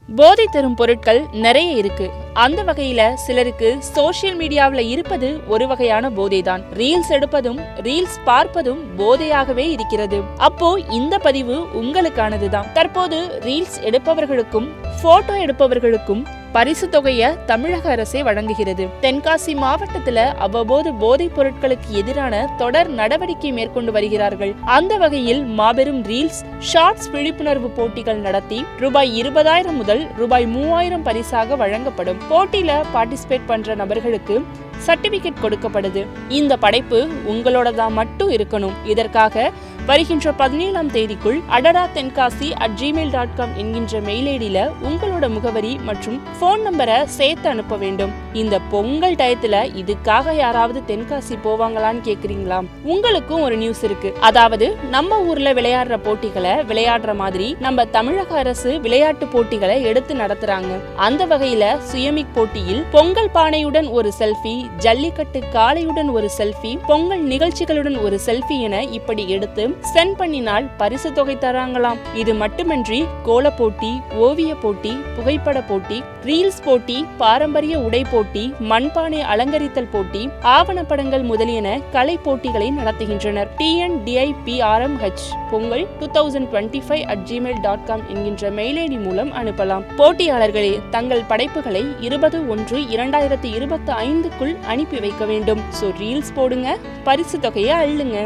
போதை தரும் பொருட்கள் நிறைய இருக்கு. அந்த வகையில சிலருக்கு சோசியல் மீடியாவில இருப்பது ஒரு வகையான போதைதான். ரீல்ஸ் எடுப்பதும் ரீல்ஸ் பார்ப்பதும் போதையாகவே இருக்கிறது. அப்போ இந்த பதிவு உங்களுக்கானதுதான். தற்போது ரீல்ஸ் எடுப்பவர்களுக்கும் போட்டோ எடுப்பவர்களுக்கும் பரிசு தொகைய தமிழக அரசே வழங்குகிறது. தென்காசி மாவட்டத்துல அவ்வப்போது போதைப் பொருட்களுக்கு எதிரான தொடர் நடவடிக்கை மேற்கொண்டு வருகிறார்கள். அந்த வகையில் மாபெரும் ரீல்ஸ் ஷார்ட்ஸ் விழிப்புணர்வு போட்டிகள் நடத்தி ரூபாய் 20,000 முதல் ரூபாய் 3,000 பரிசாக வழங்கப்படும். போட்டியில பார்ட்டிசிபேட் பண்ற நபர்களுக்கு சர்டிபிகேட் கொடுக்கப்படுது. இந்த படைப்பு உங்களோடதான் மட்டும் இருக்கணும். இதற்காக வருகின்ற 17ஆம் தேதிக்குள் adada.tenkasi@gmail.com என்கின்ற மெயில் ஐடியில உங்களோட முகவரி மற்றும் போன் நம்பரை சேர்த்து அனுப்ப வேண்டும். இந்த பொங்கல் டயத்துல இதுக்காக யாராவது தென்காசி போவாங்களான்னு கேக்குறீங்களா? உங்களுக்கும் ஒரு நியூஸ் இருக்கு. அதாவது நம்ம ஊர்ல விளையாடுற போட்டிகளை விளையாடுற மாதிரி நம்ம தமிழக அரசு விளையாட்டு போட்டிகளை எடுத்து நடத்துறாங்க. அந்த வகையில சுயமிக் போட்டியில் பொங்கல் பானையுடன் ஒரு செல்ஃபி, ஜல்லிக்கட்டு காளையுடன் ஒரு செல்ஃபி, பொங்கல் நிகழ்ச்சிகளுடன் ஒரு செல்ஃபி என இப்படி எடுத்து சென்ட் பண்ணினால் பரிசு தொகை தராங்களாம். இது மட்டுமின்றி கோல போட்டி, ஓவிய போட்டி, புகைப்பட போட்டி, ரீல்ஸ் போட்டி, பாரம்பரிய உடை போட்டி, மண்பானை அலங்கரித்தல் போட்டி, ஆவணப்படங்கள் முதலியன கலை போட்டிகளை நடத்துகின்றனர். TNDIPRMH பொங்கல் 2025@gmail.com என்கின்ற மெயில் ஐடி மூலம் அனுப்பலாம். போட்டியாளர்களே தங்கள் படைப்புகளை 20/1/2025க்குள் அனுப்பி வைக்க வேண்டும். ரீல்ஸ் போடுங்க, பரிசு தொகையை அள்ளுங்க.